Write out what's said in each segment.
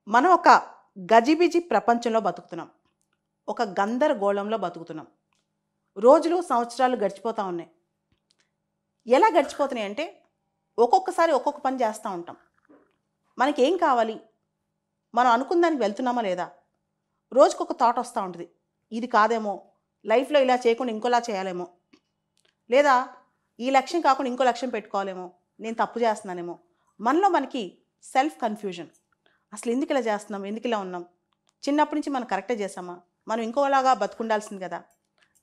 మనం ఒక గజిబిజి ప్రపంచంలో బతుకుతున్నాం. ఒక గందరగోళంలో బతుకుతున్నాం. రోజులు, సంవత్సరాలు గడిచిపోతా ఉన్నాయి. ఎలా గడిచిపోతున్నాయంటే ఒక్కొక్కసారి ఒక్కొక్క పని చేస్తూ ఉంటాం. మనకేం కావాలి? మనం అనుకున్న దానికి వెళ్తున్నామా లేదా? రోజుకొక థాట్ వస్తూ ఉంటుంది. ఇది కాదేమో, లైఫ్లో ఇలా చేయకుండా ఇంకోలా చేయాలేమో, లేదా ఈ లక్ష్యం కాకుండా ఇంకో లక్ష్యం పెట్టుకోవాలేమో, నేను తప్పు చేస్తున్నానేమో. మనలో మనకి సెల్ఫ్ కన్ఫ్యూజన్. అసలు ఎందుకు ఇలా చేస్తున్నాం? ఎందుకు ఇలా ఉన్నాం? చిన్నప్పటి నుంచి మనం కరెక్టే చేసామా? మనం ఇంకోలాగా బతుకుండాల్సింది కదా?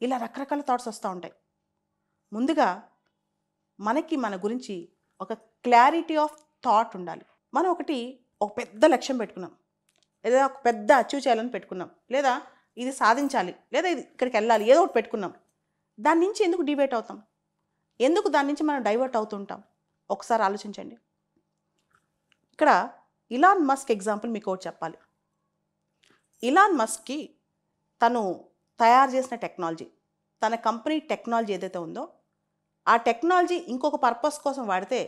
ఇలా రకరకాల థాట్స్ వస్తూ ఉంటాయి. ముందుగా మనకి మన గురించి ఒక క్లారిటీ ఆఫ్ థాట్ ఉండాలి. మనం ఒక పెద్ద లక్ష్యం పెట్టుకున్నాం, లేదా ఒక పెద్ద అచీవ్ చేయాలని పెట్టుకున్నాం, లేదా ఇది సాధించాలి, లేదా ఇది ఇక్కడికి వెళ్ళాలి, ఏదో ఒకటి పెట్టుకున్నాం. దాని నుంచి ఎందుకు డిబేట్ అవుతాం? ఎందుకు దాని నుంచి మనం డైవర్ట్ అవుతుంటాం? ఒకసారి ఆలోచించండి. ఇక్కడ ఇలాన్ మస్క్ ఎగ్జాంపుల్ మీకు ఒకటి చెప్పాలి. ఇలాన్ మస్క్కి తను తయారు చేసిన టెక్నాలజీ, తన కంపెనీ టెక్నాలజీ ఏదైతే ఉందో ఆ టెక్నాలజీ ఇంకొక పర్పస్ కోసం వాడితే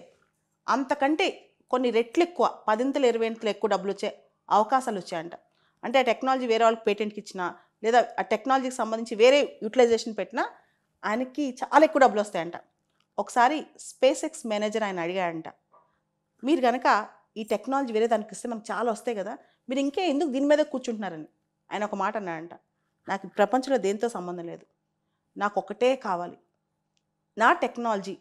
అంతకంటే కొన్ని రెట్లు ఎక్కువ, 10 20 ఎక్కువ డబ్బులు వచ్చే అవకాశాలు వచ్చాయంట. అంటే ఆ టెక్నాలజీ వేరే వాళ్ళకి పేటెంట్కి ఇచ్చినా, లేదా ఆ టెక్నాలజీకి సంబంధించి వేరే యూటిలైజేషన్ పెట్టినా ఆయనకి చాలా ఎక్కువ డబ్బులు వస్తాయంట. ఒకసారి స్పేస్ ఎక్స్ మేనేజర్ ఆయన అడిగాడంట, మీరు కనుక ఈ టెక్నాలజీ వేరే దానికి ఇస్తే మనకు చాలా వస్తాయి కదా, మీరు ఇంకే ఎందుకు దీని మీద కూర్చుంటున్నారని. ఆయన ఒక మాట అన్నాడంట, నాకు ప్రపంచంలో దేంతో సంబంధం లేదు, నాకు ఒకటే కావాలి, నా టెక్నాలజీ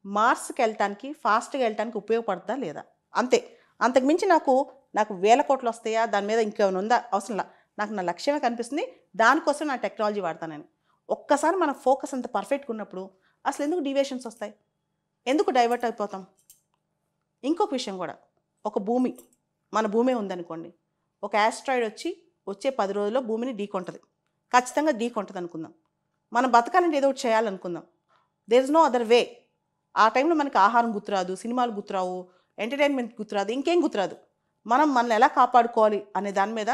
మార్స్కి వెళ్ళటానికి, ఫాస్ట్గా వెళ్ళటానికి ఉపయోగపడుతుందా లేదా, అంతే. అంతకుమించి నాకు వేల కోట్లు వస్తాయా, దాని మీద ఇంకేమైనా ఉందా, అవసరంలా. నాకు నా లక్ష్యమే కనిపిస్తుంది, దానికోసం నా టెక్నాలజీ వాడతానని. ఒక్కసారి మన ఫోకస్ అంత పర్ఫెక్ట్గా ఉన్నప్పుడు అసలు ఎందుకు డీవియేషన్స్ వస్తాయి? ఎందుకు డైవర్ట్ అయిపోతాం? ఇంకొక విషయం కూడా, మన భూమి ఉందనుకోండి, ఒక యాస్ట్రాయిడ్ వచ్చే 10 రోజుల్లో భూమిని ఢీకొంటుంది, ఖచ్చితంగా ఢీకొంటుంది అనుకుందాం. మనం బతకాలంటే ఏదో ఒకటి చేయాలనుకుందాం. There is no other way. ఆ టైంలో మనకి ఆహారం గుర్తురాదు, సినిమాలు గుర్తురావు, ఎంటర్టైన్మెంట్ గుర్తురాదు, ఇంకేం గుర్తురాదు. మనల్ని ఎలా కాపాడుకోవాలి అనే దాని మీద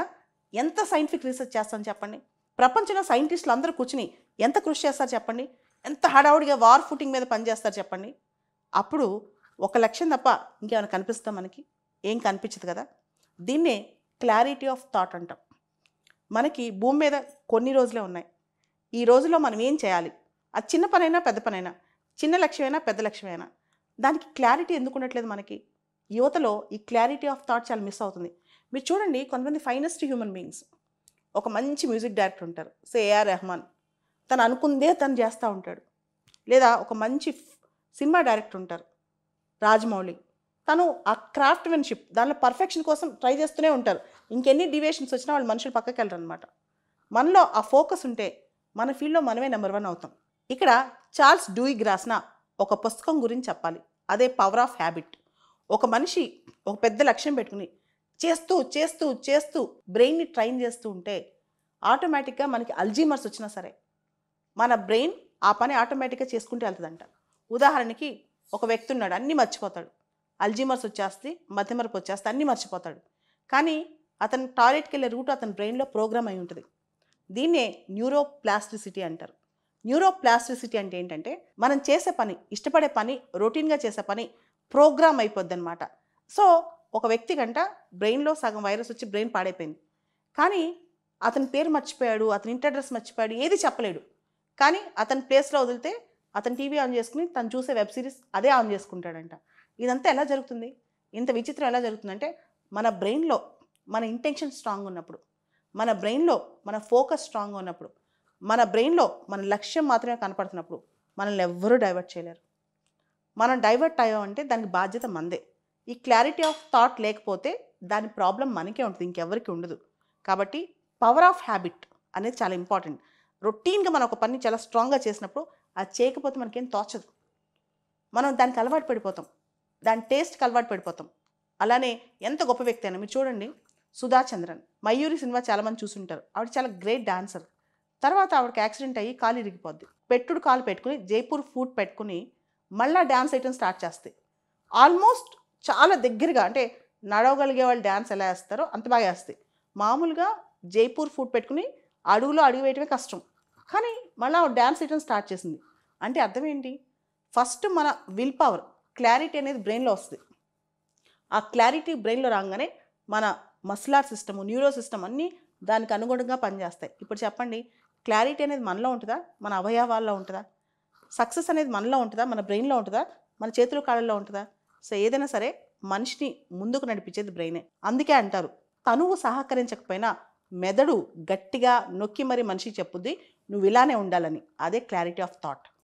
ఎంత సైంటిఫిక్ రీసెర్చ్ చేస్తాం చెప్పండి? ప్రపంచంలో సైంటిస్టులు అందరూ కూర్చుని ఎంత కృషి చేస్తారు చెప్పండి? ఎంత హడావుడిగా వార్ ఫుటింగ్ మీద పనిచేస్తారు చెప్పండి? అప్పుడు ఒక లక్ష్యం తప్ప ఇంకేమైనా కనిపిస్తాం మనకి? ఏం కనిపించదు కదా. దీన్నే క్లారిటీ ఆఫ్ థాట్ అంటాం. మనకి భూమి మీద కొన్ని రోజులే ఉన్నాయి. ఈ రోజులో మనం ఏం చేయాలి? అది చిన్న పనైనా పెద్ద పనైనా, చిన్న లక్ష్యమైనా పెద్ద లక్ష్యమైనా, దానికి క్లారిటీ ఎందుకు ఉండట్లేదు మనకి? యువతలో ఈ క్లారిటీ ఆఫ్ థాట్ చాలా మిస్ అవుతుంది. మీరు చూడండి, కొంతమంది ఫైనెస్ట్ హ్యూమన్ బీయింగ్స్, ఒక మంచి మ్యూజిక్ డైరెక్టర్ ఉంటారు, ఏఆర్ రెహమాన్, తను అనుకుందే తను చేస్తూ ఉంటాడు. లేదా ఒక మంచి సినిమా డైరెక్టర్ ఉంటారు, రాజమౌళి, తను ఆ క్రాఫ్ట్మెన్షిప్, దానిలో పర్ఫెక్షన్ కోసం ట్రై చేస్తూనే ఉంటారు. ఇంకెన్ని డివియేషన్స్ వచ్చినా వాళ్ళు మనుషులు పక్కకి వెళ్ళరు అనమాట. మనలో ఆ ఫోకస్ ఉంటే మన ఫీల్డ్లో మనమే నెంబర్ 1 అవుతాం. ఇక్కడ చార్ల్స్ డూయిగ్ రాసిన ఒక పుస్తకం గురించి చెప్పాలి, అదే పవర్ ఆఫ్ హ్యాబిట్. ఒక మనిషి ఒక పెద్ద లక్ష్యం పెట్టుకుని చేస్తూ చేస్తూ చేస్తూ బ్రెయిన్ని ట్రైన్ చేస్తూ ఉంటే ఆటోమేటిక్గా మనకి అల్జీమర్స్ వచ్చినా సరే మన బ్రెయిన్ ఆ పని ఆటోమేటిక్గా చేసుకుంటూ వెళ్తుందంట. ఉదాహరణకి ఒక వ్యక్తి ఉన్నాడు, అన్నీ మర్చిపోతాడు, అల్జీమర్స్ వచ్చేస్తే, మతిమరపు వచ్చేస్తే అన్నీ మర్చిపోతాడు. కానీ అతను టాయిలెట్కి వెళ్ళే రూట్ అతని బ్రెయిన్లో ప్రోగ్రామ్ అయి ఉంటుంది. దీన్నే న్యూరోప్లాస్టిసిటీ అంటారు. న్యూరోప్లాస్టిసిటీ అంటే ఏంటంటే, మనం చేసే పని, ఇష్టపడే పని, రొటీన్గా చేసే పని ప్రోగ్రామ్ అయిపోద్ది అనమాట. సో ఒక వ్యక్తి కంట బ్రెయిన్లో సగం వైరస్ వచ్చి బ్రెయిన్ పాడైపోయింది. కానీ అతని పేరు మర్చిపోయాడు, అతని ఇంటి అడ్రస్ మర్చిపోయాడు, ఏది చెప్పలేడు. కానీ అతని ప్లేస్లో వదిలితే అతను టీవీ ఆన్ చేసుకుని తను చూసే వెబ్ సిరీస్ అదే ఆన్ చేసుకుంటాడంట. ఇదంతా ఎలా జరుగుతుంది? ఇంత విచిత్రం ఎలా జరుగుతుందంటే, మన బ్రెయిన్లో మన ఇంటెన్షన్ స్ట్రాంగ్ ఉన్నప్పుడు, మన బ్రెయిన్లో మన ఫోకస్ స్ట్రాంగ్గా ఉన్నప్పుడు, మన బ్రెయిన్లో మన లక్ష్యం మాత్రమే కనపడుతున్నప్పుడు మనల్ని ఎవ్వరూ డైవర్ట్ చేయలేరు. మనం డైవర్ట్ అయ్యామంటే దానికి బాధ్యత మనదే. ఈ క్లారిటీ ఆఫ్ థాట్ లేకపోతే దాని ప్రాబ్లం మనకే ఉంటుంది, ఇంకెవరికి ఉండదు. కాబట్టి పవర్ ఆఫ్ హ్యాబిట్ అనేది చాలా ఇంపార్టెంట్. రొటీన్గా మనం ఒక పని చాలా స్ట్రాంగ్గా చేసినప్పుడు అది చేయకపోతే మనకేం తోచదు. మనం దానికి అలవాటు పడిపోతాం, దాని టేస్ట్కి అలవాటు పడిపోతాం. అలానే ఎంత గొప్ప వ్యక్తి అయినా మీరు చూడండి, సుధా చంద్రన్, మయూరి సినిమా చాలామంది చూసుంటారు. ఆవిడ చాలా గ్రేట్ డాన్సర్. తర్వాత ఆవిడకి యాక్సిడెంట్ అయ్యి కాలు ఇరిగిపోద్ది. కాలు పెట్టుకుని జైపూర్ ఫుట్ పెట్టుకుని మళ్ళీ డ్యాన్స్ వేయటం స్టార్ట్ చేస్తే ఆల్మోస్ట్ చాలా దగ్గరగా, అంటే నడవగలిగే వాళ్ళు డ్యాన్స్ ఎలా వేస్తారో అంత బాగా వేస్తాయి. మామూలుగా జైపూర్ ఫుట్ పెట్టుకుని అడుగు వేయటమే కష్టం, కానీ మళ్ళీ డ్యాన్స్ వేయటం స్టార్ట్ చేసింది. అంటే అర్థం ఏంటి? ఫస్ట్ మన విల్ పవర్, క్లారిటీ అనేది బ్రెయిన్లో వస్తుంది. ఆ క్లారిటీ బ్రెయిన్లో రాగానే మన మస్లార్ సిస్టము, న్యూరో సిస్టమ్ అన్నీ దానికి అనుగుణంగా పనిచేస్తాయి. ఇప్పుడు చెప్పండి, క్లారిటీ అనేది మనలో ఉంటుందా, మన అవయవాల్లో ఉంటుందా? సక్సెస్ అనేది మనలో ఉంటుందా, మన బ్రెయిన్లో ఉంటుందా, మన చేతులు కాళ్ళల్లో ఉంటుందా? సో ఏదైనా సరే మనిషిని ముందుకు నడిపించేది బ్రెయినే. అందుకే అంటారు, తనువు సహకరించకపోయినా మెదడు గట్టిగా నొక్కి మరి మనిషికి చెప్పుద్ది, నువ్వు ఇలానే ఉండాలని. అదే క్లారిటీ ఆఫ్ థాట్.